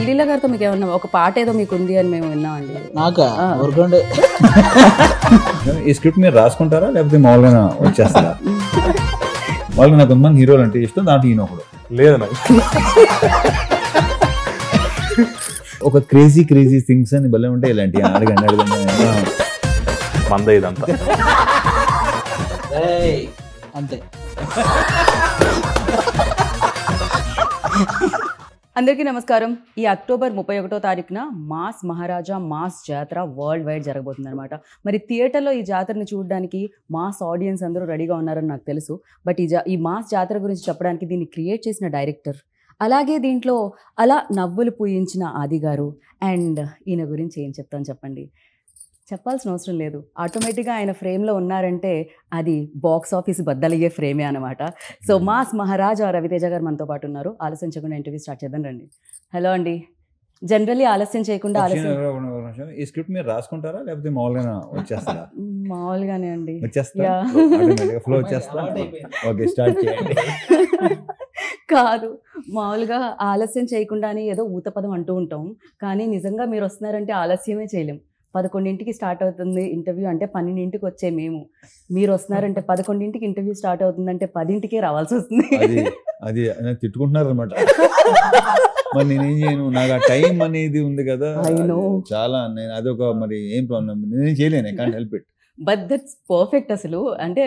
శ్రీలీల గారితో మీకు ఏమన్నా ఒక పాట ఏదో మీకు ఉంది అని మేము విన్నామండి. నాకా ఊరుకోండి. ఈ స్క్రిప్ట్ మీరు రాసుకుంటారా లేకపోతే మామూలుగా వచ్చేస్తారా? మామూలుగా నాకు కొంతమంది హీరోలు అంటే ఇష్టం, దాంట్లో ఈయన ఒకడు. లేదు నాకు ఒక క్రేజీ థింగ్స్ అని భలే ఉంటాయి ఇలాంటి. అడగండి. మంద ఇదంతా అంతే. అందరికీ నమస్కారం. ఈ అక్టోబర్ 31వ తారీఖున మాస్ మహారాజా మాస్ జాతర వరల్డ్ వైడ్ జరగబోతుంది అనమాట. మరి థియేటర్లో ఈ జాతరని చూడడానికి మాస్ ఆడియన్స్ అందరూ రెడీగా ఉన్నారని నాకు తెలుసు. బట్ ఈ మాస్ జాతర గురించి చెప్పడానికి దీన్ని క్రియేట్ చేసిన డైరెక్టర్, అలాగే దీంట్లో అలా నవ్వులు పూయించిన ఆది గారు, అండ్ ఈయన గురించి ఏం చెప్తాను చెప్పండి. చెప్పాల్సిన అవసరం లేదు. ఆటోమేటిక్గా ఆయన ఫ్రేమ్లో ఉన్నారంటే అది బాక్స్ ఆఫీస్ బద్దలయ్యే ఫ్రేమే అనమాట. సో మాస్ మహారాజా రవితేజ గారు మనతో పాటు ఉన్నారు. ఆలస్యం చేయకుండా ఇంటర్వ్యూ స్టార్ట్ చేద్దాం రండి. హలో అండి. జనరల్లీ ఆలస్యం చేయకుండా ఈ స్క్రిప్ట్ మీరు రాసుకుంటారా లేకపోతే మామూలుగా వచ్చేస్తారా? మామూలుగానే అండి. ఫ్లో వచ్చేస్తా. ఓకే, స్టార్ట్ చేయండి. కాదు, మామూలుగా ఆలస్యం చేయకుండానే ఏదో ఊతపదం అంటూ ఉంటాం, కానీ నిజంగా మీరు వస్తున్నారంటే ఆలస్యమే చేయలేం. 11ంటికి స్టార్ట్ అవుతుంది ఇంటర్వ్యూ అంటే 12ంటికి వచ్చే మేము, మీరు వస్తున్నారంటే 11ంటికి ఇంటర్వ్యూ స్టార్ట్ అవుతుందంటే 10ంటికే రావాల్సి వస్తుంది. అది తిట్టుకుంటున్నారు అనమాట. మరి నేనేం చేయను, నాకు ఆ టైం అనేది ఉంది కదా చాలా. నేను అదొక మరి ఏం ప్రాబ్లం, నేనేం చేయలేను. I can't help it. But that's perfect. అసలు అంటే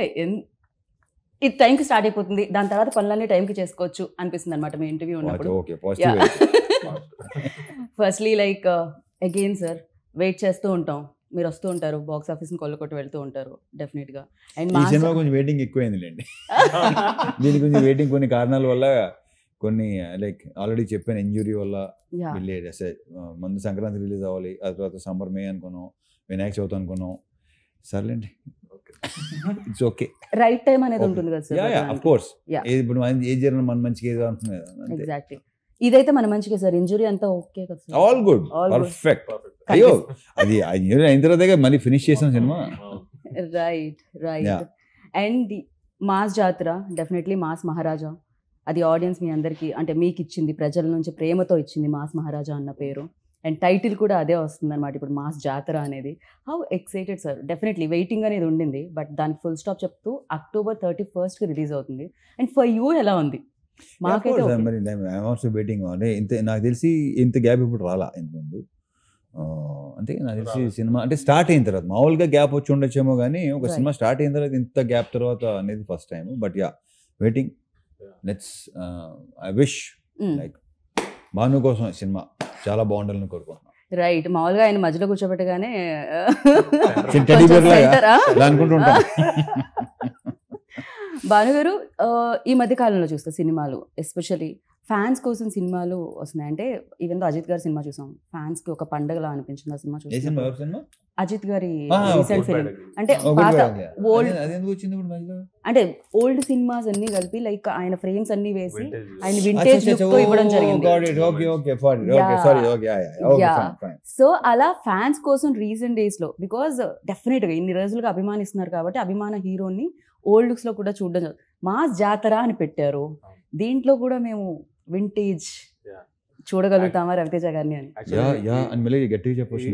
ఇది టైంకి స్టార్ట్ అయిపోతుంది, దాని తర్వాత పనులన్నీ టైంకి చేసుకోవచ్చు అనిపిస్తుంది అనమాట మీ ఇంటర్వ్యూ ఉన్నప్పుడు. Firstly like again sir, wait చేస్తూ ఉంటాం, మీరు వస్తూ ఉంటారు, బాక్స్ ఆఫీస్ని కొల్లకొట్టి వెళ్తూ ఉంటారు డెఫినెట్గా. అండ్ ఈ సినిమా కొంచెం వెయిటింగ్ ఎక్కువైందిలేండి. దీని కొంచెం వెయిటింగ్ కొన్ని కారణాల వల్ల, కొన్ని లైక్ ఆల్రెడీ చెప్పాను, ఇంజురీ వల్ల వెళ్ళేది. ముందు సంక్రాంతి రిలీజ్ అవ్వాలి, ఆ తర్వాత సమ్మర్ మే అనుకున్నాం, వినాయక చవితి అనుకున్నాం. సర్లేండి, ఇట్స్ ఓకే. రైట్ టైం అనేది ఉంటుంది కదా సార్. ఆఫ్ కోర్స్, ఇప్పుడు ఏది జరిగిన మన మంచిగా ఏదో అంటున్నాయి కదా. ఎగ్జాక్ట్లీ, ఇదైతే మన మంచిగా సార్. ఇంజురీ అంతా ఓకే కదా సార్? All good, perfect. అయ్యో, అది ఇంజురీ అయిన తర్వాత మళ్ళీ ఫినిష్ చేసాం సినిమా. రైట్. అండ్ మాస్ జాతర డెఫినెట్లీ మాస్ మహారాజా, అది ఆడియన్స్ మీ అందరికీ అంటే మీకు ఇచ్చింది, ప్రజల నుంచి ప్రేమతో ఇచ్చింది మాస్ మహారాజా అన్న పేరు. అండ్ టైటిల్ కూడా అదే వస్తుంది అనమాట ఇప్పుడు, మాస్ జాతర అనేది. How excited sir? Definitely waiting అనేది ఉండింది, బట్ దానికి ఫుల్ స్టాప్ చెప్తూ October 31st రిలీజ్ అవుతుంది. అండ్ ఫర్ యూ ఎలా ఉంది? మాకైతే వెయిటింగ్. అంటే నాకు తెలిసి ఇంత గ్యాప్ ఇప్పుడు రాలా ఇంతకుముందు. అంటే నాకు తెలిసి సినిమా అంటే స్టార్ట్ అయిన తర్వాత, మామూలుగా గ్యాప్ వచ్చి ఉండొచ్చేమో కానీ ఒక సినిమా స్టార్ట్ అయిన తర్వాత ఇంత గ్యాప్ తర్వాత అనేది first time. But waiting. Let's I wish like Bhanu కోసం సినిమా చాలా బాగుండాలని కోరుకుంటున్నాను. రైట్. మామూలుగా ఆయన మధ్యలో కూర్చోబెట్టగానే అనుకుంటుంటాను. భానుగారు, ఈ మధ్య కాలంలో చూస్తే సినిమాలు, ఎస్పెషల్లీ ఫ్యాన్స్ కోసం సినిమాలు వస్తున్నాయి. అంటే ఈవెన్ అజిత్ గారి సినిమా చూసాం, ఫ్యాన్స్ కి ఒక పండగలా అనిపించింది ఆ సినిమా చూసి. అజిత్ గారి రీసెంట్ ఫిల్మ్, అంటే పాత అంటే ఓల్డ్ సినిమాస్ అన్ని కలిపి లైక్ ఆయన ఫ్రేమ్స్ అన్ని వేసి ఆయన వింటేజ్ లుక్ ఇవ్వడం జరిగింది. సో అలా ఫ్యాన్స్ కోసం రీసెంట్ డేస్ లో, బికాజ్ డెఫినెట్ గా ఇన్ని రోజులుగా అభిమానిస్తున్నారు కాబట్టి అభిమాన హీరోని ఓల్డ్ లుక్స్ లో కూడా చూడడం. మాస్ జాతర అని పెట్టారు, దీంట్లో కూడా మేము వింటేజ్ చూడగలుగుతామా రవితేజ గారిని అని గట్టిగా చెప్పొచ్చు.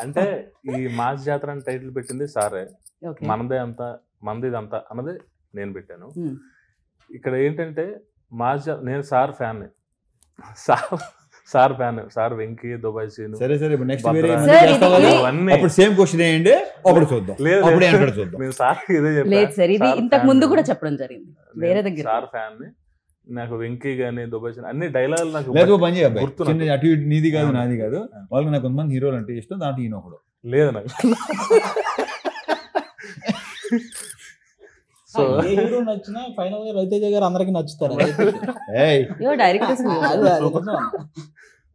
అంటే ఈ మాస్ జాతర అని టైటిల్ పెట్టింది సారే. మనదిదంతా అన్నది నేను పెట్టాను. ఇక్కడ ఏంటంటే మాస్ నేను sir fan, sir fan, sir Venky, Dubai scene. సరే నెక్స్ట్ అప్పుడు సేమ్ క్వశ్చన్ ఏంటి అప్పుడు చూద్దాం. నేను సార్ ఇదే చెప్పాను, ఇంతకు ముందు కూడా చెప్పడం జరిగింది వేరే దగ్గర. సార్ ఫ్యాన్, నాకు వెంకీ గానీ దుబాయ్ సీన్ అన్ని డైలాగులు నాకు పని. అటు ఇటు నీది కాదు నాది కాదు, వాళ్ళకి నాకు కొంతమంది హీరోలు అంటే ఇష్టం, దాంట్లో ఈయన ఒకడు. లేదు నాకు. సో హీరో నచ్చినా ఫైనల్ గా రవితేజ గారు అందరికి నచ్చుతారు.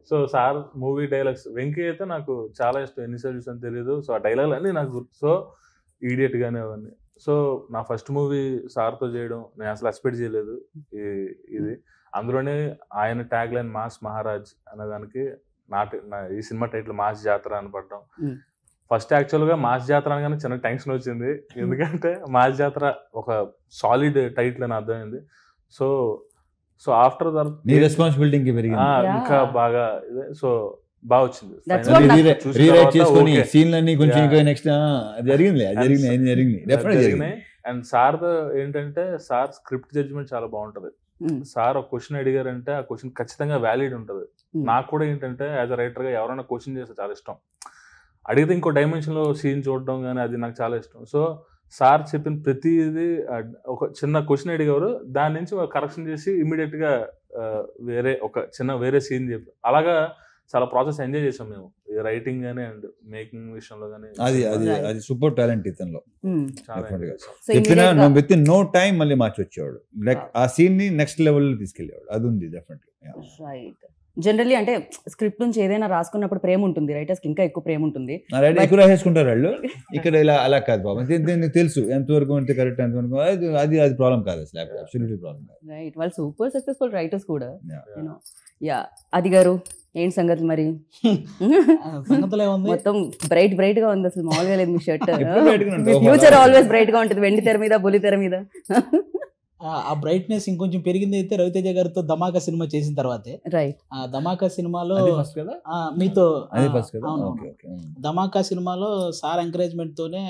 So sir movie dialogues, Venky అయితే నాకు చాలా ఇష్టం, ఎన్నిసార్లు చూసాను తెలియదు. సో ఆ డైలాగులు అన్నీ నాకు గుర్తు. సో ఈడియట్ గానే అవన్నీ. సో నా ఫస్ట్ మూవీ సార్తో చేయడం నేను అసలు ఎక్స్పెక్ట్ చేయలేదు. ఇది అందులోనే ఆయన ట్యాగ్ లైన్ మాస్ మహారాజ్ అనేదానికి ఈ సినిమా టైటిల్ మాస్ జాతర అని పడ్డం. ఫస్ట్ యాక్చువల్గా మాస్ జాతర అనగానే చిన్న టెన్షన్ వచ్చింది, ఎందుకంటే మాస్ జాతర ఒక సాలిడ్ టైటిల్ అని అర్థమైంది. సో సో ఆఫ్టర్ నీ రెస్పాన్సిబిలిటీ పెరిగింది. ఇంకా బాగా సో బాగా వచ్చింది. That's what రీరైట్ చేసుకొని సీన్లన్నీ కొంచెం ఇంకా నెక్స్ట్ జరిగింది డెఫినెట్ జరిగినాయి. అండ్ సార్ ఏంటంటే సార్ స్క్రిప్ట్ జడ్జ్మెంట్ చాలా బాగుంటది. సార్ ఒక క్వశ్చన్ అడిగారంటే ఆ క్వశ్చన్ ఖచ్చితంగా వ్యాలిడ్ ఉంటది. నాకు కూడా ఏంటంటే యాజ్ అ రైటర్ గా ఎవరైనా క్వశ్చన్ చేస్తే చాలా ఇష్టం. అడిగితే ఇంకో డైమెన్షన్ లో సీన్ చూడడం కానీ అది నాకు చాలా ఇష్టం. సో సార్ చెప్పిన ప్రతిదీ ఒక చిన్న క్వశ్చన్ అడిగారు, దాని నుంచి కరెక్షన్ చేసి ఇమీడియట్ గా వేరే సీన్ చెప్పి అలాగా చాలా ప్రాసెస్ ఎంజాయ్ చేసాం మేము రైటింగ్ గానీ అండ్ మేకింగ్ విషయంలో కానీ. అది సూపర్ టాలెంట్ ఇతనిలో. చాలా చెప్పినా విత్ ఇన్ నో టైం మళ్ళీ మార్చి వచ్చేవాడు, లైక్ ఆ సీన్ ని నెక్స్ట్ లెవెల్ లో తీసుకెళ్లేవాడు. అది ఉంది డెఫినెట్లీ. జనరల్లీ అంటే స్క్రిప్ట్ నుంచి ఏదైనా రాసుకున్నప్పుడు ప్రేమ ఉంటుంది, రైటర్స్ కి ఇంకా ఎక్కువ ప్రేమ ఉంటుంది, ఎక్కువ రాసేసుకుంటారు వాళ్ళు. ఇక్కడ ఇలా అలా కాదు బాబు, దీనికి తెలుసు ఎంతవరకు అంటే కరెక్ట్, ఎంతవరకు అది ప్రాబ్లం కాదు అసలు, అబ్సల్యూట్లీ ప్రాబ్లం కాదు. రైట్, వాళ్ళు సూపర్ సక్సెస్ఫుల్ రైటర్స్ కూడా. అది గారు ఏంటి సంగతి మరి? మొత్తం బ్రైట్ గా ఉంది, అసలు మామూలుగా లేదు మీ షర్ట్. ఫ్యూచర్ ఆల్వేస్ బ్రైట్ గా ఉంటుంది, వెండి తెర మీద బుల్లి తెర మీద. ఆ బ్రైట్నెస్ ఇంకొంచెం పెరిగింది అయితే రవితేజ గారితో ధమాకా సినిమా చేసిన తర్వాతే. రైట్, ఆ ధమాకా సినిమాలో మీతో ధమాకా సినిమాలో సార్ ఎంకరేజ్మెంట్ తోనే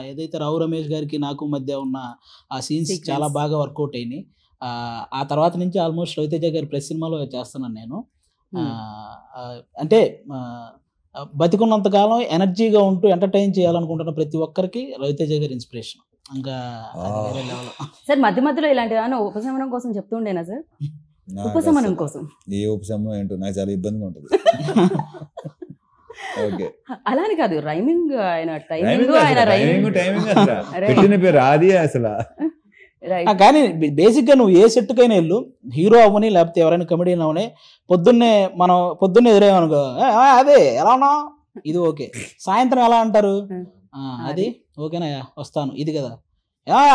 ఏదైతే రావు రమేష్ గారికి నాకు మధ్య ఉన్న ఆ సీన్స్ చాలా బాగా వర్కౌట్ అయినాయి. ఆ తర్వాత నుంచి ఆల్మోస్ట్ రవితేజ గారి ప్రెస్ సినిమాలో చేస్తున్నాను నేను. అంటే బతికున్నంత కాలం ఎనర్జీగా ఉంటూ ఎంటర్టైన్ చేయాలనుకుంటున్న ప్రతి ఒక్కరికి రవితేజ గారి ఇన్స్పిరేషన్. ఇంకా సార్ మధ్య మధ్యలో ఇలాంటి ఉపశమనం కోసం చెప్తూ ఉండేనా సార్? ఉపశమనం కోసం ఏ ఉపశమనం ఏంటో నాకు చాలా ఇబ్బందిగా ఉంటుంది. అలాని కాదు, రైమింగ్ ఆయన టైమింగ్ పెట్టిన పేరు అది అసలు. కానీ బేసిక్ గా నువ్వు ఏ సెట్ కైనా వెళ్ళు, హీరో అవ్వని లేకపోతే ఎవరైనా కమెడియన్ అవని, పొద్దున్నే ఎదురేమనుకో అదే ఎలా ఉన్నా ఇది ఓకే, సాయంత్రం ఎలా అంటారు అది ఓకేనా వస్తాను ఇది కదా,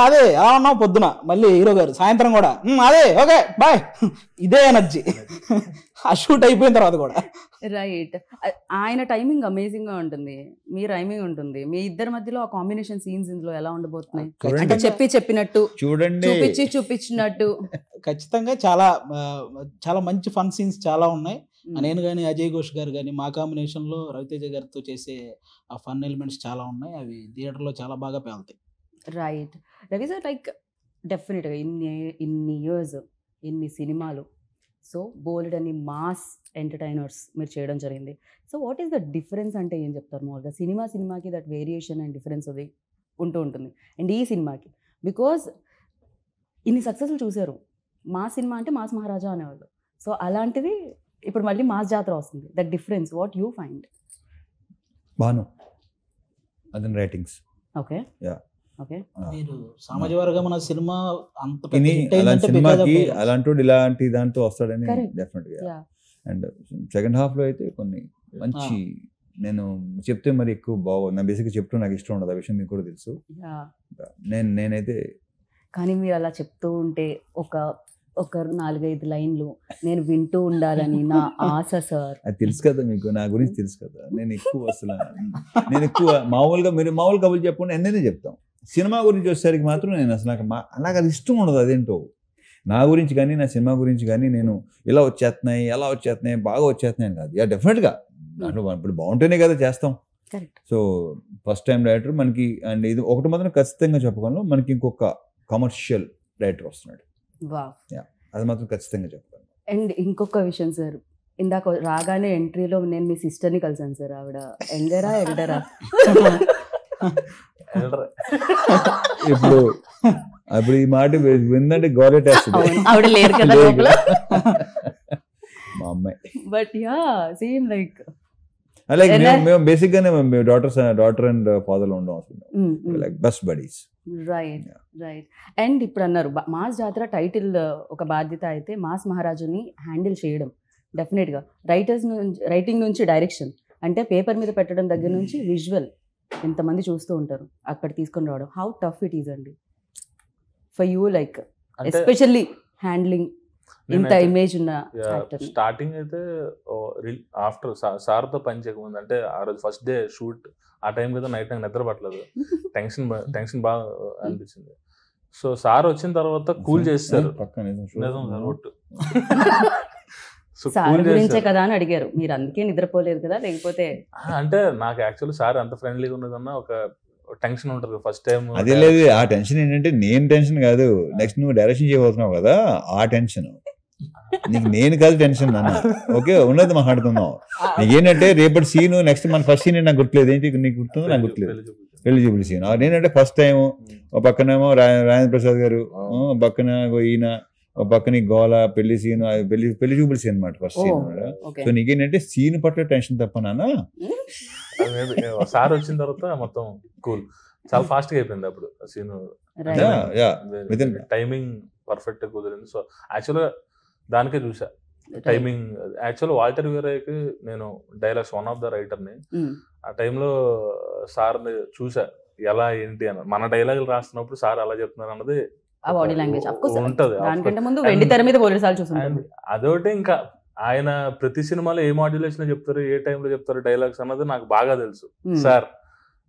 అదే ఎలా ఉన్నావు పొద్దున, మళ్ళీ హీరో గారు సాయంత్రం కూడా అదే ఓకే బాయ్, ఇదే ఎనర్జీ ఆ షూట్ అయిపోయిన తర్వాత కూడా. రైట్, ఆయన టైమింగ్ అమేజింగ్ గా ఉంటుంది, మీ రైమింగ్ ఉంటుంది, మీ ఇద్దరి మధ్యలో ఆ కాంబినేషన్ సీన్స్ ఇందులో ఎలా ఉండబోతున్నాయి? అంటే చెప్పినట్టు చూడండి, చూపించినట్టు ఖచ్చితంగా చాలా చాలా మంచి ఫన్ సీన్స్ చాలా ఉన్నాయి. నేను కానీ అజయ్ ఘోష్ గారు కానీ మా కాంబినేషన్ లో రవితేజ గారితో చేసే ఆ ఫన్ ఎలిమెంట్స్ చాలా ఉన్నాయి, అవి థియేటర్ లో చాలా బాగా పేలుతాయి. రైట్, రవి సార్ లైక్ డెఫినెట్గా ఇన్ని ఇయర్స్ ఇన్ని సినిమాలు, సో బోల్డ్ అని మాస్ ఎంటర్టైనర్స్ మీరు చేయడం జరిగింది. So what is the difference అంటే ఏం చెప్తారు? మామూలుగా సినిమాకి దట్ వేరియేషన్ అండ్ డిఫరెన్స్ అది ఉంటూ ఉంటుంది. అండ్ ఈ సినిమాకి బికాజ్ ఇన్ని సక్సెస్లు చూశారు, మాస్ సినిమా అంటే మాస్ మహారాజా అనేవాళ్ళు, సో అలాంటిది ఇప్పుడు మళ్ళీ మాస్ జాతర వస్తుంది. That difference what you find? Bhanu అదన్ రైటింగ్స్. ఓకే ఓకే, మీరు సామాజిక వర్గం అన్న సినిమా అంత సినిమాకి అలాంటి ఇలాంటి దాంతో వస్తాడని డెఫినెట్ గా. అండ్ సెకండ్ హాఫ్ లో అయితే కొన్ని మంచి, నేను చెప్తే మరి ఎక్కువ బాగుంది, నా బేసిక్గా చెప్తూ నాకు ఇష్టం ఉండదు, ఆ విషయం మీకు కూడా తెలుసు. నేనైతే కానీ మీరు అలా చెప్తూ ఉంటే ఒక 4-5 లైన్లు నేను వింటూ ఉండాలని నా ఆశ సార్. అది తెలుసు కదా మీకు, నా గురించి తెలుసు కదా. నేను ఎక్కువ మామూలుగా మీరు మామూలు కబుర్లు చెప్పకుండా ఎన్నైనా చెప్తాం. సినిమా గురించి వచ్చేసరికి మాత్రం నేను అసలు నాకు అది ఇష్టం ఉండదు. అదేంటో నా గురించి కానీ నా సినిమా గురించి కానీ నేను ఇలా వచ్చేస్తున్నాయి ఎలా వచ్చేస్తున్నాయి బాగా వచ్చేస్తున్నాయి అని కాదు. డెఫినెట్గా దాంట్లో ఇప్పుడు బాగుంటేనే కదా చేస్తాం. సో ఫస్ట్ టైం డైరెక్టర్ మనకి, అండ్ ఇది ఒకటి మాత్రం ఖచ్చితంగా చెప్పుకోను, మనకి ఇంకొక కమర్షియల్ డైరెక్టర్ వస్తున్నాడు, అది మాత్రం ఖచ్చితంగా చెప్పాను. అండ్ ఇంకొక విషయం సార్, ఇందాక రాగానే ఎంట్రీలో నేను మీ సిస్టర్ని కలిసాను సార్. ఆవిడ యంగరా ఎల్డరా? ఇప్పుడు ఈ మాట విందంటే గౌరవేస్తుంది. ఆవిడ లేరు కదా మా అమ్మాయి. But yeah same like like మేము బేసిక్ గానే డాటర్ అండ్ ఫాదర్ లో ఉండడం like best buddies. Right. And ఇప్పుడు అన్నారు మాస్ జాతర టైటిల్ ఒక బాధ్యత అయితే మాస్ మహారాజుని హ్యాండిల్ చేయడం డెఫినెట్గా రైటింగ్ నుంచి డైరెక్షన్, అంటే పేపర్ మీద పెట్టడం దగ్గర నుంచి విజువల్ ఎంతమంది చూస్తూ ఉంటారు అక్కడ తీసుకొని రావడం, హౌ టఫ్ ఇట్ ఈజ్ అండి for you, like especially handling ఇంత ఇమేజ్ ఉన్న యాక్టర్? స్టార్టింగ్ అయితే ఆఫ్టర్ సార్తో పని చేయకముందు, అంటే ఆ రోజు ఫస్ట్ డే షూట్ ఆ టైం కదా, నైట్ నాకు నిద్ర పట్టలేదు, టెన్షన్ బాగా అనిపించింది. సో సార్ వచ్చిన తర్వాత కూల్ చేస్తారు. పక్కన నిజం సార్ ఒట్టు. సో సార్ కూల్ గురించే చేస్తారు. కదా అని అడిగారు, మీరు అందుకే నిద్రపోలేదు కదా, లేకపోతే అంటే నాకు యాక్చువల్లీ సార్ అంత ఫ్రెండ్లీగా ఉన్నదన్న ఒక టెన్షన్ ఉంటుంది ఫస్ట్ టైం. అదే లేదు, ఆ టెన్షన్ ఏంటంటే నేను టెన్షన్ కాదు, నెక్స్ట్ నువ్వు డైరెక్షన్ చేయబోతున్నావు కదా ఆ టెన్షన్. నీకు నేను కాదు టెన్షన్ అన్న, ఓకే ఉన్నది మాట్లాడుతున్నావు. నీకేంటంటే రేపటి సీన్ నెక్స్ట్ మన ఫస్ట్ సీన్ నాకు గుర్తులేదు, ఏంటి నీకు గుర్తుందో నాకు గుర్తులేదు, పెళ్లి చూపుల సీన్. నేనంటే ఫస్ట్ టైం ఒక పక్కనేమో రాజేంద్ర ప్రసాద్ గారు, పక్కన ఈయన, ఒక పక్కన గోల పెళ్లి సీన్, పెళ్లి చూపుల సీన్ అనమాట ఫస్ట్ సీన్. సో నీకేంటంటే సీన్ పట్ల టెన్షన్ తప్ప నాన్న. సార్ వచ్చిన తర్వాత మొత్తం కూల్, చాలా ఫాస్ట్ గా అయిపోయింది అప్పుడు సీన్. టైమింగ్ పర్ఫెక్ట్ గా కుదిరింది. సో యాక్చువల్గా దానికే చూసా టైమింగ్. యాక్చువల్ వాల్టర్ వీరయ్యకి నేను డైలాగ్స్ వన్ ఆఫ్ ద రైటర్ని. ఆ టైంలో సార్ని చూసా ఎలా ఏంటి అని. మన డైలాగులు రాస్తున్నప్పుడు సార్ అలా చెప్తున్నారు అన్నది ఆ బాడీ లాంగ్వేజ్ ఉంటది. దానికంటే ముందు వెండి తెర మీద పోలీసాలు చూసాను. అదొకటి, ఇంకా ఆయన ప్రతి సినిమాలో ఏ మాడ్యులేషన్ చెప్తారు, ఏ టైంలో చెప్తారు డైలాగ్స్ అన్నది నాకు బాగా తెలుసు. సార్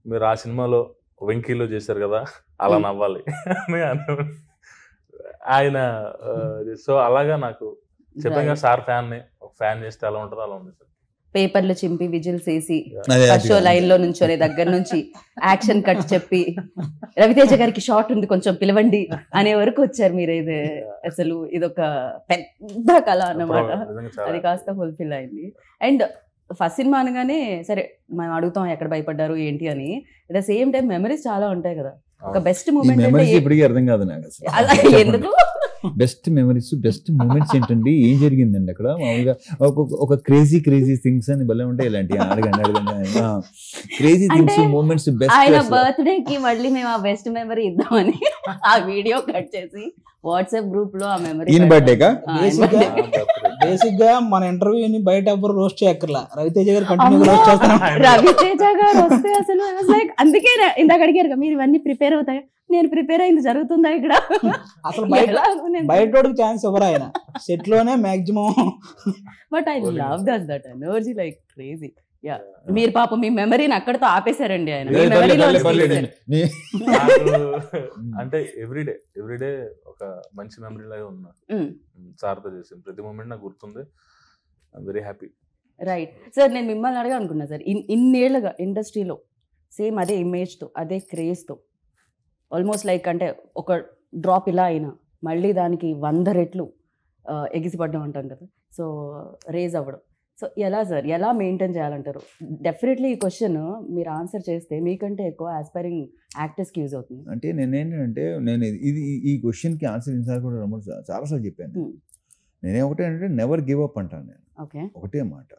మీరు ఆ సినిమాలో వెంకీలో చేశారు కదా, అలా నవ్వాలి అని ఆయన. సో అలాగా నాకు చెప్పాను కదా సార్ ఫ్యాన్ చేస్తే అలా ఉంటుందో అలా ఉంది సార్. పేపర్లు చింపి విజిల్స్ వేసి ఫస్ట్ షో లైన్ లో నుంచొని దగ్గర నుంచి యాక్షన్ కట్ చెప్పి రవితేజ గారికి షార్ట్ ఉంది కొంచెం పిలవండి అనే వరకు వచ్చారు మీరు. ఇది అసలు ఇదొక పెద్ద కళ అన్నమాట. అది కాస్త ఫుల్ఫిల్ అయింది. అండ్ ఫస్ట్ సినిమా అనగానే సరే మనం అడుగుతాం ఎక్కడ భయపడ్డారు ఏంటి అని, at the same time memories చాలా ఉంటాయి కదా. ఒక బెస్ట్ మూమెంట్ ఇప్పటికీ అర్థం కాదు నాకు అలా ఎందుకు. బెస్ట్ మెమరీస్, బెస్ట్ మూమెంట్స్ ఏంటండి, ఏం జరిగిందండి అక్కడ? మామూలుగా ఒక క్రేజీ థింగ్స్ అని భలే ఉంటాయి ఇలాంటి. అడగండి క్రేజీ థింగ్స్ మూమెంట్స్. ఆయన బర్త్డే కి మళ్ళీ మేము ఆ బెస్ట్ మెమరీ ఇద్దామని ఆ వీడియో కట్ చేసి వాట్సాప్ గ్రూప్ లో ఆ మెమరీ. ఈయన బర్త్డేకా? బేసిక్ గా మన ఇంటర్వ్యూని బయట ఎవ్వరు రోస్ట్ చేయక్కర్లా, రవితేజ గారు కంటిన్యూ రోస్ట్ చేస్తాను. రవితేజ గారు వస్తే అసలు లైక్ అందుకే ఇందాక అడిగారు మీరు ఇవన్నీ ప్రిపేర్ అవుతాయి. నేను ప్రిపేర్ అయింది జరుగుతుందా ఇక్కడ? అసలు బయటోడికి ఛాన్స్ ఇవ్వరు ఆయన, సెట్ లోనే maximum. But I love that energy like crazy. Yeah మీరు పాపం మీ మెమరీని అక్కడతో ఆపేశారండి ఆయన. అంటే ఎవ్రీడే ఒక మంచి మెమరీ లాగా ఉన్నా సార్తో చేసింది. ప్రతి మూమెంట్ నాకు గుర్తుంది. I'm very happy. Right sir, నేను మిమ్మల్ని అడగా అనుకున్నా సార్, ఇన్నేళ్లుగా ఇండస్ట్రీలో సేమ్ అదే ఇమేజ్తో అదే క్రేజ్తో ఆల్మోస్ట్ లైక్ అంటే ఒక డ్రాప్ ఇలా అయినా మళ్ళీ దానికి 100 రెట్లు ఎగిసిపడ్డం అంటాం కదా, సో రేజ్ అవ్వడం. సో ఎలా సార్, ఎలా మెయింటైన్ చేయాలంటారు? డెఫినెట్లీ ఈ క్వశ్చన్ మీరు ఆన్సర్ చేస్తే మీకంటే ఎక్కువ ఆస్పైరింగ్ యాక్టర్స్కి యూజ్ అవుతుంది. అంటే నేనేంటంటే ఈ క్వశ్చన్కి ఆన్సర్ ఇన్సార్ కూడా చాలాసార్లు చెప్పాను. నేనేమంటే నెవర్ గివ్ అప్ అంటాను నేను. ఓకే, ఒకటే మాట,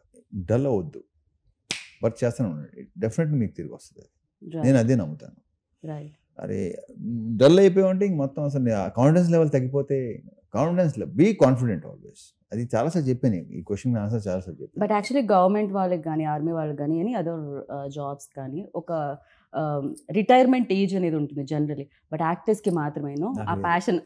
డల్ అవ్వద్దు, వర్క్ చేస్తాను ఉండండి, డెఫినెట్లీ మీకు తిరిగి వస్తుంది. నేను అదే నమ్ముతాను. రైట్. అరే డల్ అయిపోయామంటే ఇంక మొత్తం అసలు కాన్ఫిడెన్స్ లెవెల్ తగ్గిపోతే, బీ కాన్ఫిడెంట్ ఆల్వేస్. అది చాలాసార్లు చెప్పాను, ఈ క్వశ్చన్ ఆన్సర్ చాలాసార్లు చెప్పాను. బట్ యాక్చువల్లీ గవర్నమెంట్ వాళ్ళకి కానీ ఆర్మీ వాళ్ళకి కానీ ఎనీ అదర్ జాబ్స్ కానీ ఒక రిటైర్మెంట్ ఏజ్ అనేది ఉంటుంది జనరలీ, బట్ యాక్టర్స్కి మాత్రమేను ఆ ప్యాషన్.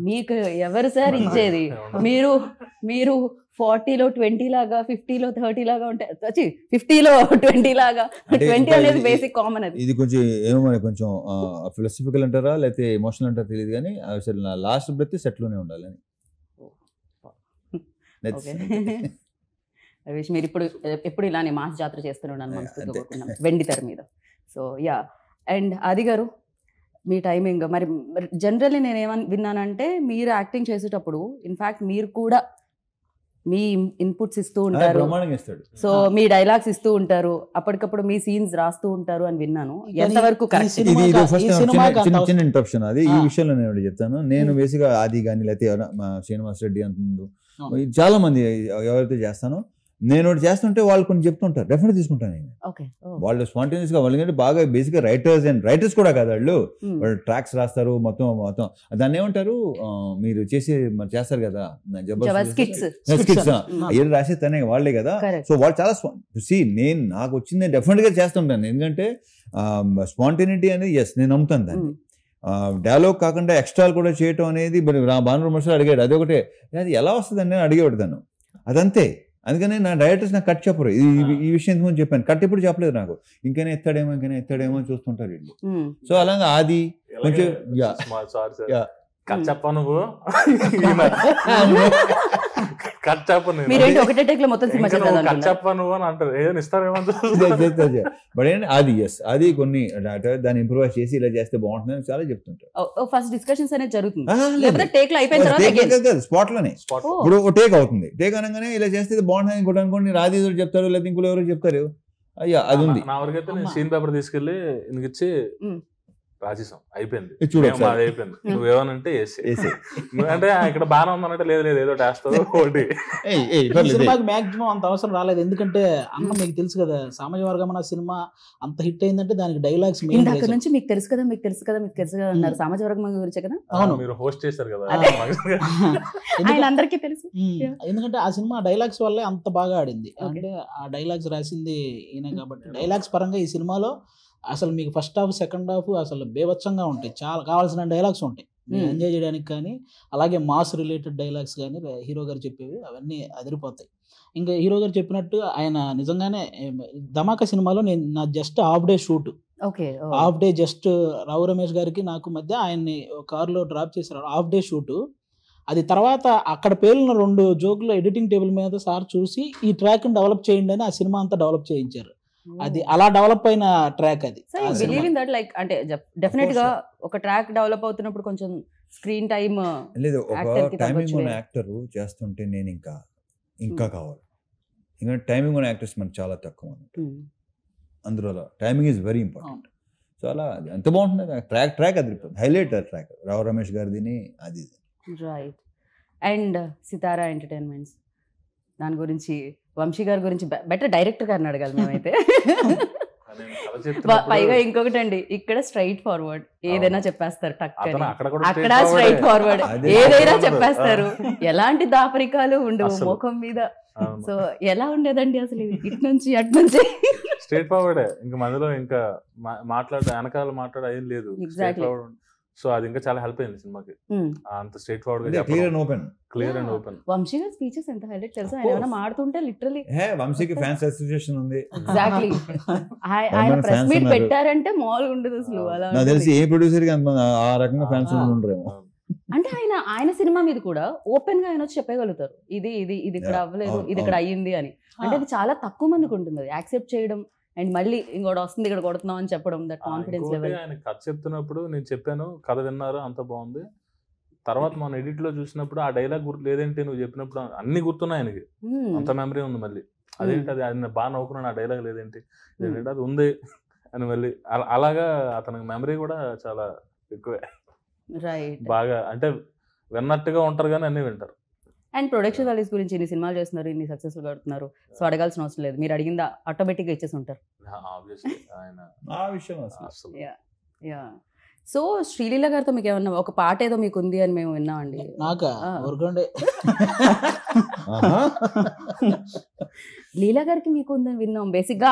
మీకు ఎవరు సార్ ఇచ్చేది? మీరు 40లో 20 లాగా, 50లో 30 లాగా ఉంటాయి, 50లో 20 లాగా. 20 అనేది బేసిక్ కామన్. అది ఇది కొంచెం ఏమో కొంచెం ఫిలాసఫికల్ అంటారా లేకపోతే ఎమోషనల్ అంటారా తెలియదు కానీ అసలు నా లాస్ట్ బ్రెత్ సెట్లోనే ఉండాలని. రవీష్, మీరు ఎప్పుడు ఇలానే మాస్ జాతర చేస్తున్నాను మనస్ఫూర్తిగా కోరుకున్నాం వెండి తెర మీద. సో యా, అండ్ ఆది గారు మీ టైమింగ్ మరి జనరల్లీ నేను ఏమని విన్నానంటే మీరు యాక్టింగ్ చేసేటప్పుడు ఇన్ఫ్యాక్ట్ మీరు కూడా మీ ఇన్పుట్స్ ఇస్తూ ఉంటారు, సో మీ డైలాగ్స్ ఇస్తూ ఉంటారు, అప్పటికప్పుడు మీ సీన్స్ రాస్తూ ఉంటారు అని విన్నాను. ఎంతవరకు చిన్న ఇంటరప్షన్ అది ఈ విషయంలో నేను చెప్తాను. నేను బేసిక్గా ఆది కానీ లేకపోతే శ్రీనివాస్ రెడ్డి అంత ముందు చాలా మంది ఎవరైతే చేస్తానో నేను ఒకటి చేస్తుంటే వాళ్ళు కొన్ని చెప్తుంటారు, డెఫినెట్ తీసుకుంటాను నేను. వాళ్ళు స్పాంటేనియస్ గా వాళ్ళు బాగా బేసిక్గా రైటర్స్ కూడా కాదు, వాళ్ళు ట్రాక్స్ రాస్తారు మొత్తం దాన్ని ఏమంటారు మీరు చేస్తారు కదా ఏది రాసే తనే వాళ్ళే కదా. సో వాళ్ళు చాలా నాకు వచ్చింది డెఫినెట్ గా చేస్తుంటాను, ఎందుకంటే స్పాంటేనిటీ అనేది ఎస్ నేను నమ్ముతాను దాన్ని. డైలాగ్ కాకుండా ఎక్స్ట్రా కూడా చేయటం అనేది భాను విమర్శలు అడిగాడు, అది ఒకటే అది ఎలా వస్తుందని నేను అడిగేవాడు. అదంతే అందుకని నా డైరెక్టర్స్ నాకు కట్ చెప్పరు. ఈ విషయం ఇంతకుముందు చెప్పాను, కట్ ఇప్పుడు చెప్పలేదు నాకు. ఇంకైనా ఎత్తాడేమో అని చూస్తుంటారు వీళ్ళు. సో అలాగా ఆది కొంచెం కట్ చెప్పా నువ్వు కట్ చెప్ప మీరేంటి ఒకటే టేక్ లో మొత్తం సినిమా కట్ చెప్పా నువ్వు అని అంటారు, ఏదైనా ఇస్తారేమో. బట్ ఏంటి అది అది కొన్ని దాన్ని ఇంప్రూవైజ్ చేసి ఇలా చేస్తే బాగుంటుంది చాలా చెప్తుంటారు. ఫస్ట్ డిస్కషన్స్ అనేది జరుగుతుంది, టేక్ లో అయిపోయిన తర్వాత స్పాట్ లోనే ఇప్పుడు ఒక టేక్ అవుతుంది, టేక్ అనగానే ఇలా చేస్తే బాగుంటుంది ఇంకోటి అనుకోండి, రాధి చెప్తారు లేదా ఇంకోటి ఎవరు చెప్తారు, అయ్యా అది ఉంది. నా వరకైతే నేను సీన్ పేపర్ తీసుకెళ్లి ఇచ్చి రాసేసాం, అయిపోయింది, అది అయిపోయింది, నువ్వేమనంటే అంటే ఇక్కడ బాగా ఉందనంటే లేదు లేదు ఏదో వేస్తావు ఒకటి. సినిమాకి మాక్సిమం అంత అవసరం రాలేదు, ఎందుకంటే అన్న మీకు తెలుసు కదా సామాజిక వర్గం అన్న సినిమా అంత హిట్ అయిందంటే దానికి డైలాగ్స్ అక్కడ నుంచి మీకు తెలుసు కదా అన్నారు, సామాజిక వర్గం గురించి కదా. అవును, మీరు హోస్ట్ చేశారు కదా, అందరికీ తెలుసు. ఎందుకంటే ఆ సినిమా డైలాగ్స్ వల్లే అంత బాగా ఆడింది, అంటే ఆ డైలాగ్స్ రాసింది ఈయన కాబట్టి. డైలాగ్స్ పరంగా ఈ సినిమాలో అసలు మీకు ఫస్ట్ హాఫ్ సెకండ్ హాఫ్ అసలు బేభత్సంగా ఉంటాయి, చాలా కావాల్సిన డైలాగ్స్ ఉంటాయి ఎంజాయ్ చేయడానికి. కానీ అలాగే మాస్ రిలేటెడ్ డైలాగ్స్ కానీ హీరో గారు చెప్పేవి అవన్నీ అదిరిపోతాయి. ఇంకా హీరో గారు చెప్పినట్టు ఆయన నిజంగానే ధమాకా సినిమాలో నేను నా just half day shoot, half day just Rao Ramesh గారికి నాకు మధ్య ఆయన్ని కారులో డ్రాప్ చేశారు, హాఫ్ డే షూట్. అది తర్వాత అక్కడ పేలిన 2 జోకులు ఎడిటింగ్ టేబుల్ మీద సార్ చూసి ఈ ట్రాక్ని డెవలప్ చేయండి అని ఆ సినిమా అంతా డెవలప్ చేయించారు. అది అలా డెవలప్ అయిన ట్రాక్ అది. లైక్ అంటే డెఫినెట్ గా ఒక ట్రాక్ డెవలప్ అవుతున్నప్పుడు కొంచెం స్క్రీన్ టైమ్ లేదు, ఒక టైమింగ్ ఉన్న యాక్టర్ చేస్తుంటే నేను ఇంకా కావాలి. ఇంకా టైమింగ్ ఉన్న యాక్టర్స్ మనకు చాలా తక్కువ అన్నట్టు, అందులో timing is very important. So అలా ఎంత బాగుంటుంది ట్రాక్ అది హైలైట్ ట్రాక్ రావు రమేష్ గారిది అది. రైట్. అండ్ సితారా ఎంటర్టైన్మెంట్స్ దాని గురించి వంశీ గారి గురించి బెటర్ డైరెక్టర్ గారిని అడగాలి మేమైతే. పైగా ఇంకొకటి అండి, ఇక్కడ స్ట్రైట్ ఫార్వర్డ్ ఏదైనా చెప్పేస్తారు, అక్కడ స్ట్రైట్ ఫార్వర్డ్ ఏదైనా చెప్పేస్తారు, ఎలాంటి దాపరికాలు ఉండవు ముఖం మీద. సో ఎలా ఉండేదండి అసలు ఇటు నుంచి అటు నుంచి స్ట్రైట్ ఫార్వర్డే, ఇంకా మధ్యలో ఇంకా వెనకాల మాట్లాడే ఏం లేదు. సో అది ఇంకా చాలా హెల్ప్ అయింది సినిమాకి, అంత స్ట్రైట్ ఫార్వర్డ్ గా క్లియర్ అండ్ ఓపెన్. వంశీ గారి స్పీచెస్ ఎంత హైలైట్ తెలుసా, ఆయన ఏమైనా మాడుతుంటే లిటరల్లీ వంశీకి ఫ్యాన్స్ అసోసియేషన్ ఉంది. ఎగ్జాక్ట్లీ, ఆయన ప్రెస్ మీట్ పెట్టారంటే మామూలుగా ఉండదు అసలు. అలా నాకు తెలిసి ఏ ప్రొడ్యూసర్ కి ఆ రకంగా ఫ్యాన్స్ ఉండరేమో. అంటే ఆయన సినిమా మీద కూడా ఓపెన్ గా ఆయన వచ్చి చెప్పగలుగుతారు, ఇది ఇక్కడ అవ్వలేదు, ఇది ఇక్కడ అయ్యింది అని. అంటే అది చాలా తక్కువ మందికి ఉంటుంది అది యాక్సెప్ట్ చేయడం, అండ్ మళ్ళీ ఇంకోటి వస్తుంది ఇక్కడ కొడుతున్నాం అని చెప్పడం. That confidence level. ఆయన కథ చెప్తున్నప్పుడు నేను చెప్పాను, కథ విన్నారు అంత బాగుంది, తర్వాత మనం ఎడిట్ లో చూసినప్పుడు ఆ డైలాగ్ గుర్తు లేదేంటి నువ్వు చెప్పినప్పుడు అన్ని గుర్తున్నాయి ఆయనకి, అంత మెమరీ ఉంది. మళ్ళీ అదేంటి అది ఆయన బాగా నవ్వుకున్నాను, ఆ డైలాగ్ లేదేంటి అది ఉంది అని మళ్ళీ అలాగా అతనికి మెమరీ కూడా చాలా ఎక్కువే. రైట్, బాగా అంటే విన్నట్టుగా ఉంటారు కానీ అన్ని వింటారు. అండ్ ప్రొడక్షన్ వాల్యూస్ గురించి ఇన్ని సినిమాలు చేస్తున్నారు, ఇన్ని సక్సెస్ఫుల్ కడుతున్నారు, సో అడగాల్సిన అవసరం లేదు, మీరు అడిగిందా ఆటోమేటిక్గా ఇచ్చేసి ఉంటారు. సో శ్రీలీల గారితో మీకు ఏమన్నా ఒక పాట ఏదో మీకు ఉంది అని మేము విన్నామండి. లీలా గారికి మీకు ఉందని విన్నాం. బేసిక్ గా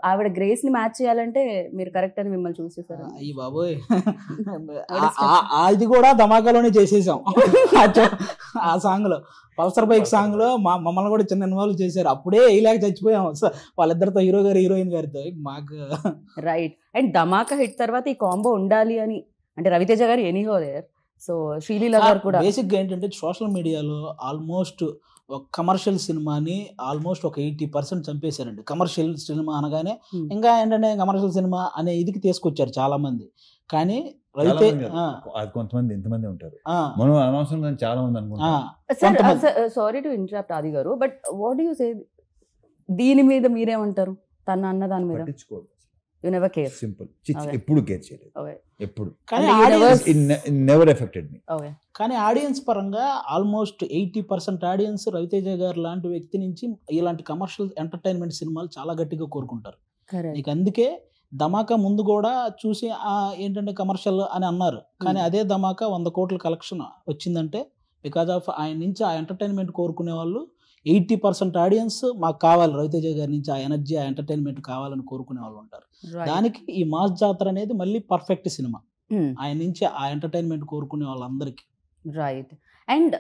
ఆవిడ గ్రేస్ ని మ్యాచ్ చేయాలంటే మీరు కరెక్ట్ అని మిమ్మల్ని చూస్ చేశారు. అయ్యి బాబోయ్, అది కూడా ధమాకాలోనే చేసేసాం. ఆ సాంగ్ లో పల్సర్ బైక్ సాంగ్ లో మమ్మల్ని కూడా చిన్న ఇన్వాల్వ్ చేశారు, అప్పుడే ఇలాగ చచ్చిపోయాం వాళ్ళిద్దరితో, హీరో గారు హీరోయిన్ గారితో. మాకు రైట్. అండ్ ధమాకా హిట్ తర్వాత ఈ కాంబో ఉండాలి అని అంటే రవితేజ గారు ఎనీహో దేర్, సో శ్రీలీల గారు కూడా. బేసిక్ గా ఏంటంటే సోషల్ మీడియాలో ఆల్మోస్ట్ ఒక కమర్షియల్ సినిమాని ఆల్మోస్ట్ ఒక 80% చంపేశారండి. కమర్షియల్ సినిమా అనగానే ఇంకా ఏంటంటే కమర్షియల్ సినిమా అనే ఇదికి తీసుకొచ్చారు చాలా మంది. కానీ కొంతమంది ఎంతమంది ఉంటారు, మనం అనవసరం చాలా మంది అనుకుంటాం. సారీ టు ఇంటరప్ట్ ఆది గారు, బట్ వాట్ యు సే దీని మీద మీరేమంటారు? తన అన్న దాని మీద యు నెవర్ కేర్. సింపుల్, ఎప్పుడు కేర్ చేయలేదు ఎప్పుడు. కానీ ఆడియన్స్ పరంగా ఆల్మోస్ట్ 80% ఆడియన్స్ రవితేజ గారు లాంటి వ్యక్తి నుంచి ఇలాంటి కమర్షియల్ ఎంటర్టైన్మెంట్ సినిమాలు చాలా గట్టిగా కోరుకుంటారు. నీకు అందుకే ధమాకా ముందు కూడా చూసి ఏంటంటే కమర్షియల్ అని అన్నారు, కానీ అదే ధమాకా 100 కోట్ల కలెక్షన్ వచ్చిందంటే బికాజ్ ఆఫ్ ఆయన నుంచి ఆ ఎంటర్టైన్మెంట్ కోరుకునే వాళ్ళు 80% ఆడియన్స్ మాకు కావాలి, రవితేజ గారి నుంచి ఆ ఎనర్జీ ఆ ఎంటర్టైన్మెంట్ కావాలని కోరుకునే వాళ్ళు ఉంటారు. దానికి ఈ మాస్ జాతర అనేది మళ్ళీ పర్ఫెక్ట్ సినిమా, ఆయన నుంచి ఆ ఎంటర్టైన్మెంట్ కోరుకునే వాళ్ళందరికీ. రైట్. అండ్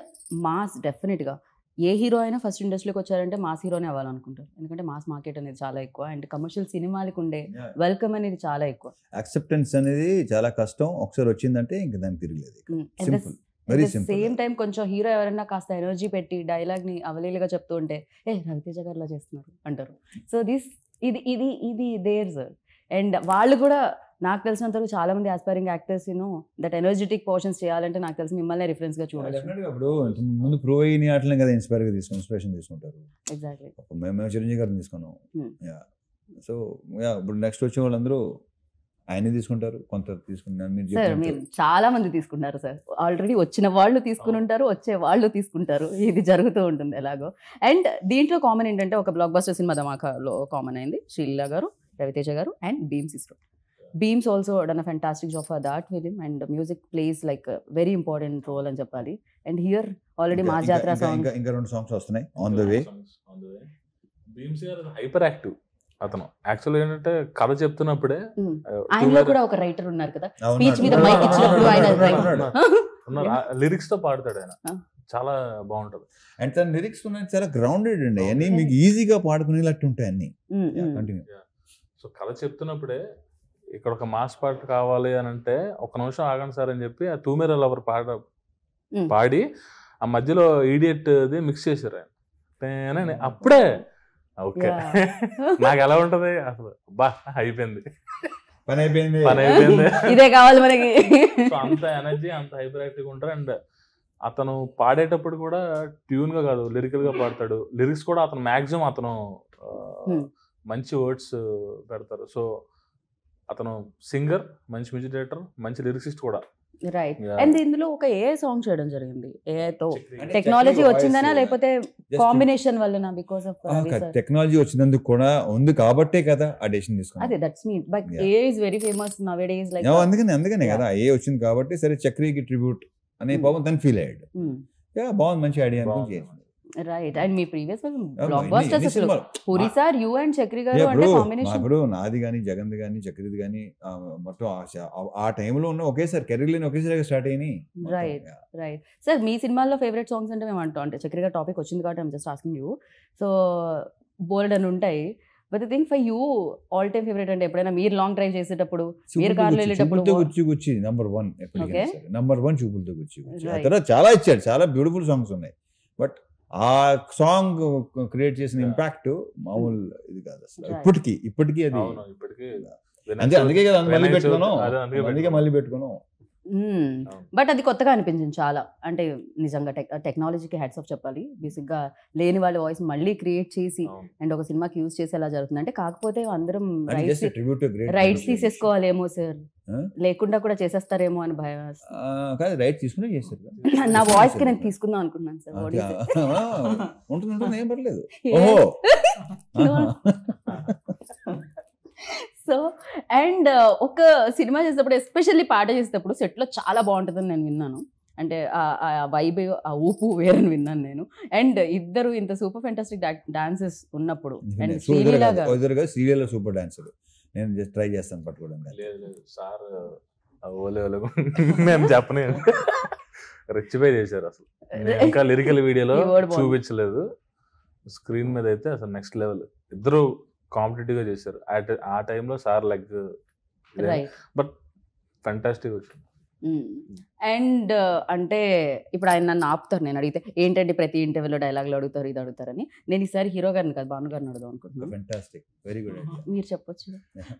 మాస్ డెఫినెట్గా ఏ హీరో అయినా ఫస్ట్ ఇండస్ట్రీకి వచ్చారంటే మాస్ హీరోనే అవ్వాలనుకుంటారు, ఎందుకంటే మాస్ మార్కెట్ అనేది చాలా ఎక్కువ అండ్ కమర్షియల్ సినిమాలకు ఉండే వెల్కమ్ అనేది చాలా ఎక్కువ. యాక్సెప్టెన్స్ అనేది చాలా కష్టం, ఒకసారి వచ్చిందంటే ఇంకా దానికి తిరగలేదు. Simple, very simple. Same time కొంచెం హీరో ఎవరైనా కాస్త ఎనర్జీ పెట్టి డైలాగ్ ని అవలీలుగా చెప్తూ ఉంటే రవితేజ గారిలా చేస్తున్నారు అంటారు. సో ఇది ఇది ఇది దేర్ సార్. అండ్ వాళ్ళు కూడా నాకు తెలిసినంత వరకు చాలా మంది aspiring actors that energetic portions చేయాలంటే నాకు తెలిసి మిమ్మల్ని రిఫరెన్స్ గా చూడొచ్చు. ఇప్పుడు ముందు ప్రో అయిన ఆటలే కదా ఇన్స్పిరేషన్ తీసుకుంటారు. ఎగ్జాక్ట్లీ. మేము చిరంజీవి గారిని తీసుకున్నాం. సో ఇప్పుడు నెక్స్ట్ వచ్చే వాళ్ళందరూ ఆయనే తీసుకుంటారు, కొంత తీసుకుంటారు. సార్ మీరు చాలా మంది తీసుకుంటారు సార్, ఆల్రెడీ వచ్చిన వాళ్ళు తీసుకుని ఉంటారు, వచ్చే వాళ్ళు తీసుకుంటారు, ఇది జరుగుతూ ఉంటుంది ఎలాగో. అండ్ దీంట్లో కామన్ ఏంటంటే ఒక బ్లాక్ బస్టర్ సినిమా ధమాకాలో కామన్ అయింది, శ్రీలీల గారు, రవితేజ గారు అండ్ బీమ్స్ ఇస్రో. Beams also done a fantastic job for that film and music plays like a very important role అని చెప్పాలి. And here already Mass Jatra song ఇంకా 2 songs వస్తున్నాయి ఆన్ ద వే. బీమ్స్ గారు hyper active అతను. Actual ఏంటంటే కథ చెప్తున్నప్పుడే ఆయనలో కూడా ఒక రైటర్ ఉన్నారు కదా, స్పీచ్ మీద మైక్ ఇచ్చినప్పుడు ఆయన లిరిక్స్ తో పాడతాడు ఆయన, చాలా బాగుంటది. అండ్ తన లిరిక్స్ ఉన్నాయి చాలా గ్రౌండెడ్ అండి, అన్ని మీకు ఈజీగా పాడుకునేలాంటి ఉంటాయి అన్ని. కంటిన్యూ. సో కథ చెప్తున్నప్పుడే ఇక్కడ ఒక మాస్ పాట కావాలి అని అంటే ఒక నిమిషం ఆగండి సార్ అని చెప్పి ఆ తూమెర లవర్ పాడి ఆ మధ్యలో ఈడియట్ ది మిక్స్ చేశారు ఆయన. అప్పుడే ఓకే నాకు ఎలా ఉంటది అసలు, బా అయిపోయింది, పని అయిపోయింది, ఇదే కావాలి మనకి. సో అంత ఎనర్జీ, అంత హైపర్ యాక్టివ్ ఉంటారు. అండ్ అతను పాడేటప్పుడు కూడా ట్యూన్ గా కాదు, లిరికల్ గా పాడతాడు. లిరిక్స్ కూడా అతను మాక్సిమం అతను మంచి వర్డ్స్ పెడతారు. సో అతను సింగర్, మంచి మ్యూజిక్ డైరెక్టర్, మంచి లిరిసిస్ట్ కూడా. రైట్. అండ్ ఇందులో ఒక ఏ సాంగ్ చేయడం జరిగింది, ఏతో టెక్నాలజీ వచ్చిందనా లేకపోతే కాంబినేషన్ వల్లనా? బికాజ్ ఆఫ్ టెక్నాలజీ వచ్చినందుకు కూడా ఉంది కాబట్టే కదా ఆ డెసిషన్ తీసుకున్నాం. అదే that's mean, but A is very famous నౌడేస్ like. అందుకనే కదా ఏ వచ్చింది కాబట్టి సరే చక్రికి ట్రిబ్యూట్ అనే పాపం తను ఫీల్ అయ్యాడు. బాగుంది, మంచి ఐడియా అనుకుని చేసింది. రైట్. అండ్ మీ ప్రీవియస్ బ్లాక్ బస్టర్స్ అసలు Puri sir, you and Chakri గారు అంటే కాంబినేషన్. ఇప్పుడు నాది గానీ, జగన్ గానీ, చక్రిది గానీ మొత్తం ఆ టైంలో ఉన్న ఒకేసారి కెరీర్ ఒకేసారి స్టార్ట్ అయినాయి. Right right. సార్ మీ సినిమాల్లో ఫేవరెట్ సాంగ్స్ అంటే మేము అంటాం, అంటే చక్రి గారు టాపిక్ వచ్చింది కాబట్టి I'm just asking you. So bold అని ఉంటాయి, but I think for you all time favourite అంటే ఎప్పుడైనా మీరు లాంగ్ డ్రైవ్ చేసేటప్పుడు, మీరు కార్లో వెళ్ళేటప్పుడు గుచ్చి నంబర్ 1 చూపులతో గుచ్చి. ఆ తర్వాత చాలా ఇచ్చాడు, చాలా బ్యూటిఫుల్ సాంగ్స్ ఉన్నాయి. బట్ ఆ సాంగ్ క్రియేట్ చేసిన ఇంపాక్ట్ మామూలు ఇది కాదు అసలు. ఇప్పటికీ అది అందుకే కదా మళ్ళీ పెట్టుకున్నాం. బట్ అది కొత్తగా అనిపించింది చాలా. అంటే నిజంగా టెక్నాలజీకి హ్యాట్స్ ఆఫ్ చెప్పాలి. బేసిక్ గా లేని వాళ్ళ వాయిస్ మళ్ళీ క్రియేట్ చేసి అండ్ ఒక సినిమాకి యూజ్ చేసి ఎలా జరుగుతుంది అంటే, కాకపోతే అందరం రైట్స్ తీసేసుకోవాలేమో సార్, లేకుండా కూడా చేసేస్తారేమో అని భయం. రైట్ తీసుకునే చేస్తారు. నా వాయిస్ కి నేను తీసుకుందాం అనుకున్నాను సార్. ఏం పర్లేదు. సో అండ్ ఒక సినిమా చేసేటప్పుడు, ఎస్పెషల్లీ పాట చేసేటప్పుడు సెట్లో చాలా బాగుంటుందని నేను విన్నాను. అంటే ఆ వైబ్, ఆ ఊపు వేరని విన్నాను నేను. అండ్ ఇద్దరు ఇంత సూపర్ ఫెంటాస్టిక్ డాన్సెస్ ఉన్నప్పుడు, అండ్ సీరియల్ సూపర్ డాన్సర్, నేను జస్ట్ ట్రై చేస్తాను పట్టుకోవడం. సార్ మేము చెప్పనే రెచ్చిపై చేశారు అసలు. ఇంకా లిరికల్ వీడియోలో చూపించలేదు, స్క్రీన్ మీద అయితే అసలు నెక్స్ట్ లెవెల్. ఇద్దరు కాంపిటేటివ్ గా చేశారు ఆ టైంలో. సార్ లైక్ బట్ ఫెంటాస్టిక్ వచ్చింది. అండ్ అంటే ఇప్పుడు ఆయన నన్ను ఆపుతారు, నేను అడిగితే ఏంటంటే ప్రతి ఇంటర్వ్యూలో డైలాగులు అడుగుతారు, ఇది అడుగుతారని. నేను ఈసారి హీరో గారిని కాదు, భాను గారిని అడుగుదాం అనుకుంటున్నాను. మీరు చెప్పొచ్చు,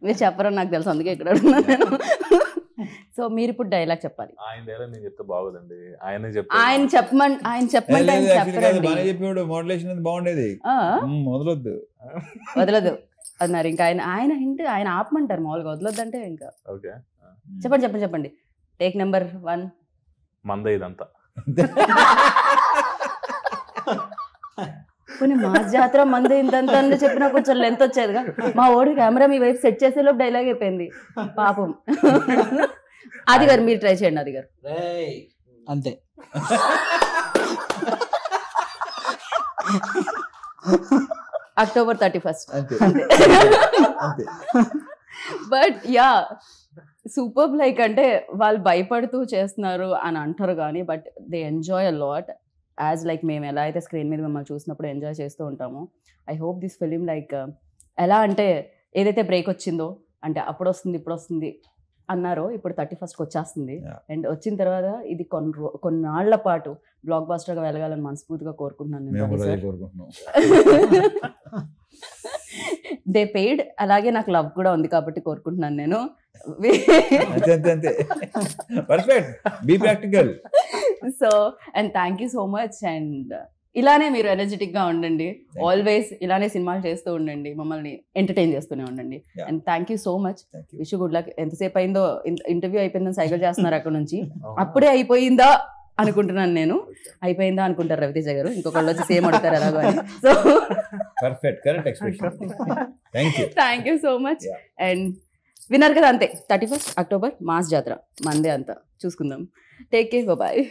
మీరు చెప్పరని నాకు తెలుసు, అందుకే ఇక్కడ అడుగుతున్నాను నేను. సో మీరు ఇప్పుడు డైలాగ్ చెప్పాలి. ఆయన డైలాగ్ నేను చెప్తే బాగోదండి, ఆయన చెప్పమంటే వదలదు అన్నారు. ఇంకా ఆయన ఆపమంటారు మామూలుగా, వదలొద్దు అంటే ఇంకా. చెప్పండి. Take number 1. మందే ఇదంతా. కొన్ని మాస్ జాతర మందే ఇంతంత అని చెప్పినా కొంచెం లెంత్ వచ్చేదిగా. మా ఓడి కెమెరా మీ వైపు సెట్ చేసేలోపు డైలాగ్ అయిపోయింది పాపం. అది గారు మీరు ట్రై చేయండి. అది గారు అంతే. October 31st. But yeah super. Like అంటే వాళ్ళు భయపడుతూ చేస్తున్నారు అని అంటారు కానీ, but they enjoy a lot. As like మేము ఎలా అయితే స్క్రీన్ మీద మిమ్మల్ని చూసినప్పుడు ఎంజాయ్ చేస్తూ ఉంటామో, I hope this film like ఎలా అంటే ఏదైతే బ్రేక్ వచ్చిందో అంటే అప్పుడు వస్తుంది ఇప్పుడు వస్తుంది అన్నారో ఇప్పుడు 31st వచ్చేస్తుంది. అండ్ వచ్చిన తర్వాత ఇది కొన్నాళ్ల పాటు బ్లాక్ బాస్టర్గా వెళ్ళగాలని మనస్ఫూర్తిగా కోరుకుంటున్నాను. దే పెయిడ్, అలాగే నాకు లవ్ కూడా ఉంది కాబట్టి కోరుకుంటున్నాను నేను. So and thank you so much. And ఇలానే మీరు ఎనర్జెటిక్ గా ఉండండి, ఆల్వేస్ ఇలానే సినిమాలు చేస్తూ ఉండండి, మమ్మల్ని ఎంటర్టైన్ చేస్తూనే ఉండండి. And thank you so much. Wish good luck. ఎంతసేపు అయిందో, ఇంటర్వ్యూ అయిపోయిందని సైకిల్ చేస్తున్నారు అక్కడ నుంచి. అప్పుడే అయిపోయిందా అనుకుంటున్నాను నేను. అయిపోయిందా అనుకుంటారు రవితేజ గారు, ఇంకొకళ్ళు వచ్చి సేమ్ అడుగుతారు ఎలాగో అని. So thank you so much. And విన్నారు కదా, అంతే 31st అక్టోబర్ మాస్ జాతర మందే అంతా చూసుకుందాం. Take care, bye.